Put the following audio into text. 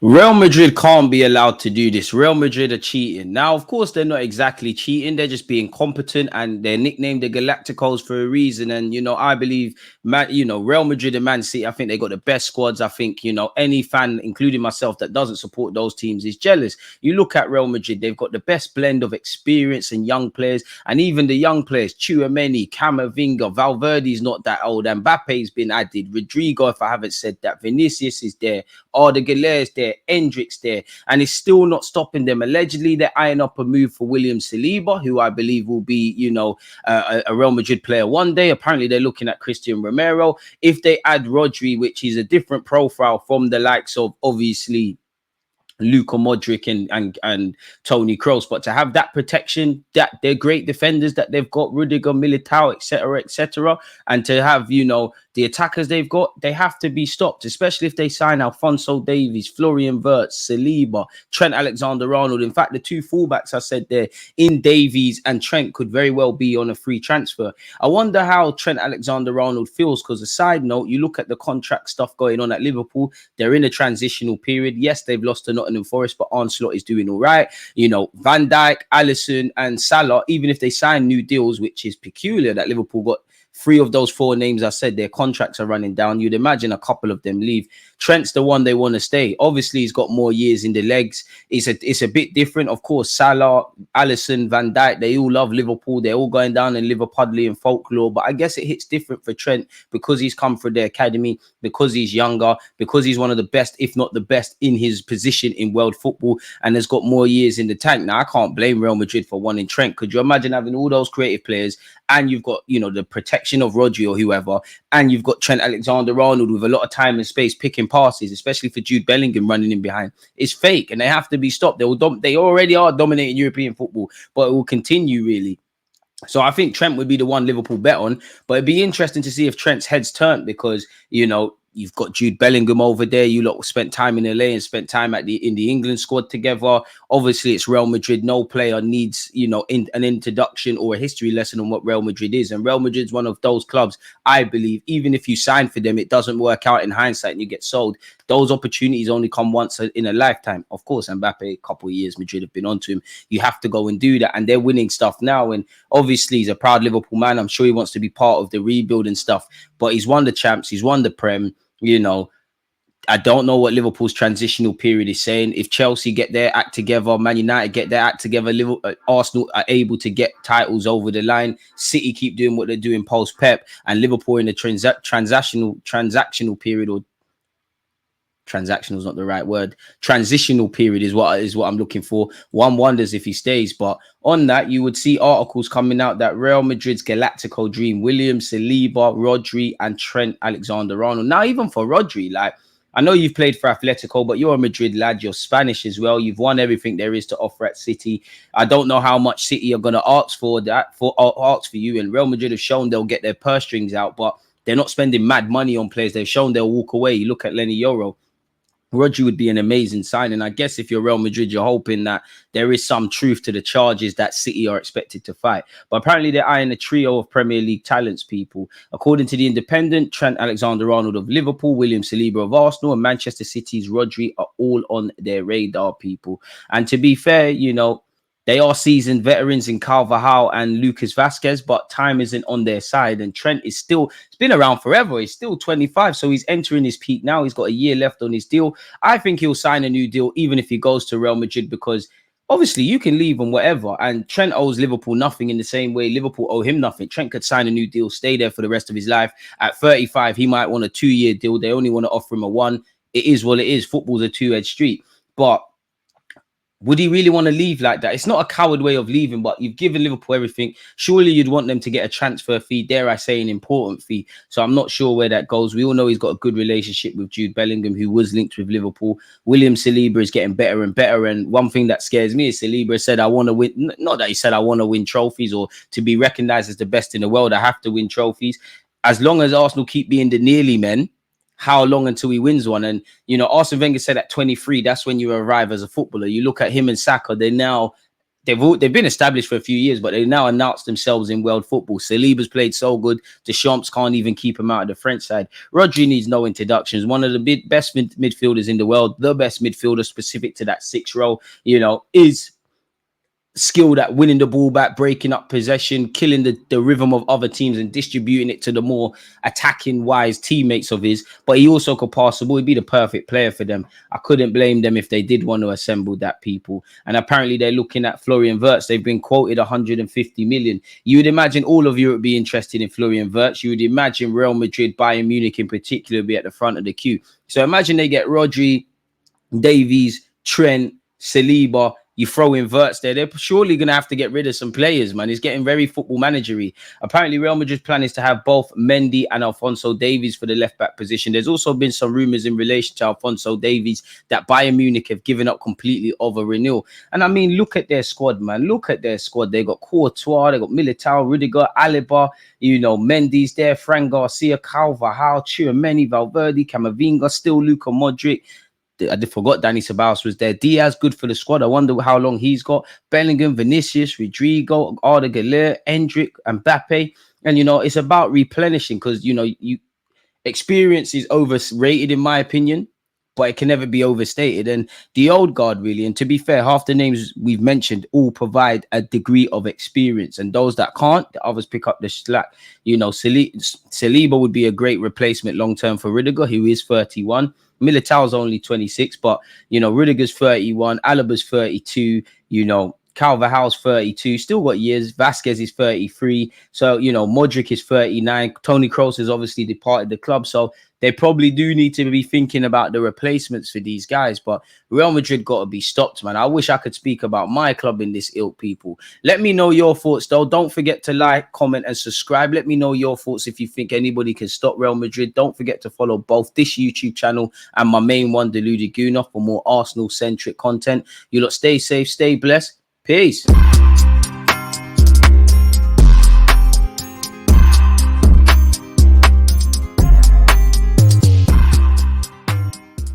Real Madrid can't be allowed to do this. Real Madrid are cheating. Now, of course, they're not exactly cheating. They're just being competent, and they're nicknamed the Galacticos for a reason. And, I believe, Real Madrid and Man City, I think they got the best squads. I think, any fan, including myself, that doesn't support those teams is jealous. You look at Real Madrid, they've got the best blend of experience and young players. And even the young players, Tchouaméni, Camavinga, Valverde's not that old. Mbappe's been added. Rodrigo, if I haven't said that. Vinicius is there. Arda Güler's there, Hendricks there, and it's still not stopping them. Allegedly, they're eyeing up a move for William Saliba, who I believe will be, a Real Madrid player one day. Apparently, they're looking at Christian Romero. If they add Rodri, which is a different profile from the likes of, obviously, Luka Modric and Tony Kroos, but to have that protection, that they're great defenders that they've got, Rudiger, Militao, etc., and to have the attackers they've got, they have to be stopped, especially if they sign Alphonso Davies, Florian Wirtz, Saliba, Trent Alexander-Arnold. In fact, the two fullbacks I said there in Davies and Trent could very well be on a free transfer. I wonder how Trent Alexander-Arnold feels, because a side note, you look at the contract stuff going on at Liverpool, they're in a transitional period. Yes, they've lost to Nottingham Forest, but Arne Slot is doing all right. Van Dijk, Alisson and Salah, even if they sign new deals, which is peculiar that Liverpool got three of those four names I said, their contracts are running down. You'd imagine a couple of them leave. Trent's the one they want to stay. Obviously, he's got more years in the legs. It's a bit different. Of course, Salah, Alisson, Van Dijk, they all love Liverpool. They're all going down in Liverpudlian folklore. But I guess it hits different for Trent because he's come from the academy, because he's younger, because he's one of the best, if not the best, in his position in world football, and has got more years in the tank. Now, I can't blame Real Madrid for wanting Trent. Could you imagine having all those creative players and you've got, the protection of Rodri or whoever, and you've got Trent Alexander-Arnold with a lot of time and space picking passes, especially for Jude Bellingham running in behind? It's fake, and they have to be stopped. They already are dominating European football, but it will continue, really. So I think Trent would be the one Liverpool bet on, but it'd be interesting to see if Trent's head's turned, because, you've got Jude Bellingham over there. You lot spent time in LA and spent time in the England squad together. Obviously, it's Real Madrid. No player needs, an introduction or a history lesson on what Real Madrid is. And Real Madrid's one of those clubs, I believe, even if you sign for them, it doesn't work out in hindsight and you get sold. Those opportunities only come once in a lifetime. Of course, Mbappe, a couple of years, Madrid have been onto him. You have to go and do that. And they're winning stuff now. And obviously, he's a proud Liverpool man. I'm sure he wants to be part of the rebuild and stuff. But he's won the champs. He's won the Prem. I don't know what Liverpool's transitional period is saying. If Chelsea get their act together, Man United get their act together, Arsenal are able to get titles over the line, City keep doing what they're doing post Pep, and Liverpool in the transactional period, or transactional is not the right word. Transitional period is what I'm looking for. One wonders if he stays. But on that, you would see articles coming out that Real Madrid's Galactico dream, William Saliba, Rodri, and Trent Alexander-Arnold. Now, even for Rodri, I know you've played for Atletico, but you're a Madrid lad. You're Spanish as well. You've won everything there is to offer at City. I don't know how much City are going to ask for you. And Real Madrid have shown they'll get their purse strings out, but they're not spending mad money on players. They've shown they'll walk away. You look at Lenny Yoro. Rodri would be an amazing signing. I guess if you're Real Madrid, you're hoping that there is some truth to the charges that City are expected to fight. But apparently they're eyeing a trio of Premier League talents, people. According to The Independent, Trent Alexander-Arnold of Liverpool, William Saliba of Arsenal, and Manchester City's Rodri are all on their radar, people. And to be fair, they are seasoned veterans in Carvajal and Lucas Vasquez, but time isn't on their side. And Trent is still, it's been around forever. He's still 25, so he's entering his peak now. He's got a year left on his deal. I think he'll sign a new deal, even if he goes to Real Madrid, because obviously you can leave and whatever. And Trent owes Liverpool nothing in the same way Liverpool owe him nothing. Trent could sign a new deal, stay there for the rest of his life. At 35, he might want a 2-year deal. They only want to offer him a 1. It is what it is. Football's a two-edged street. But would he really want to leave like that? It's not a coward way of leaving, but you've given Liverpool everything. Surely you'd want them to get a transfer fee, dare I say an important fee. So I'm not sure where that goes. We all know he's got a good relationship with Jude Bellingham, who was linked with Liverpool. William Saliba is getting better and better. And one thing that scares me is Saliba said, I want to win. Not that he said, I want to win trophies or to be recognised as the best in the world. I have to win trophies. As long as Arsenal keep being the nearly men, how long until he wins one? And, Arsene Wenger said at 23, that's when you arrive as a footballer. You look at him and Saka, they're now they've been established for a few years, but they now announced themselves in world football. Saliba's played so good. Deschamps can't even keep him out of the French side. Rodri needs no introductions. One of the best midfielders in the world, the best midfielder specific to that 6 role, is skilled at winning the ball back, breaking up possession, killing the rhythm of other teams and distributing it to the more attacking wise teammates of his. But he also could pass the ball. He'd be the perfect player for them. I couldn't blame them if they did want to assemble that, people. And apparently they're looking at Florian Wirtz. They've been quoted 150 million. You would imagine all of Europe be interested in Florian Wirtz. You would imagine Real Madrid, Bayern Munich in particular, be at the front of the queue. So imagine they get Rodri, Davies, Trent, Saliba. You throw in Wirtz there, they're surely going to have to get rid of some players, man. It's getting very football managery. Apparently, Real Madrid's plan is to have both Mendy and Alphonso Davies for the left-back position. There's also been some rumours in relation to Alphonso Davies that Bayern Munich have given up completely over renewal. And I mean, look at their squad, man. Look at their squad. They got Courtois, they got Militao, Rudiger, Alaba, Mendy's there, Fran Garcia, Carvajal, Tchouameni, Valverde, Camavinga, still Luka Modric. I forgot Dani Ceballos was there. Diaz, good for the squad. I wonder how long he's got. Bellingham, Vinicius, Rodrigo, Arda Güler, Endrick, and Mbappe. And, it's about replenishing because, experience is overrated in my opinion, but it can never be overstated. And the old guard, really, and to be fair, half the names we've mentioned all provide a degree of experience. And those that can't, the others pick up the slack. Saliba would be a great replacement long-term for Rudiger, who is 31. Militao's only 26, but Rudiger's 31, Alaba's 32, Carvajal's 32, still got years. Vasquez is 33, so Modric is 39. Toni Kroos has obviously departed the club, so they probably do need to be thinking about the replacements for these guys. But Real Madrid got to be stopped, man. I wish I could speak about my club in this ilk, people. Let me know your thoughts, though. Don't forget to like, comment, and subscribe. Let me know your thoughts if you think anybody can stop Real Madrid. Don't forget to follow both this YouTube channel and my main one, Deluded Gooner, for more Arsenal-centric content. You lot stay safe, stay blessed. Peace.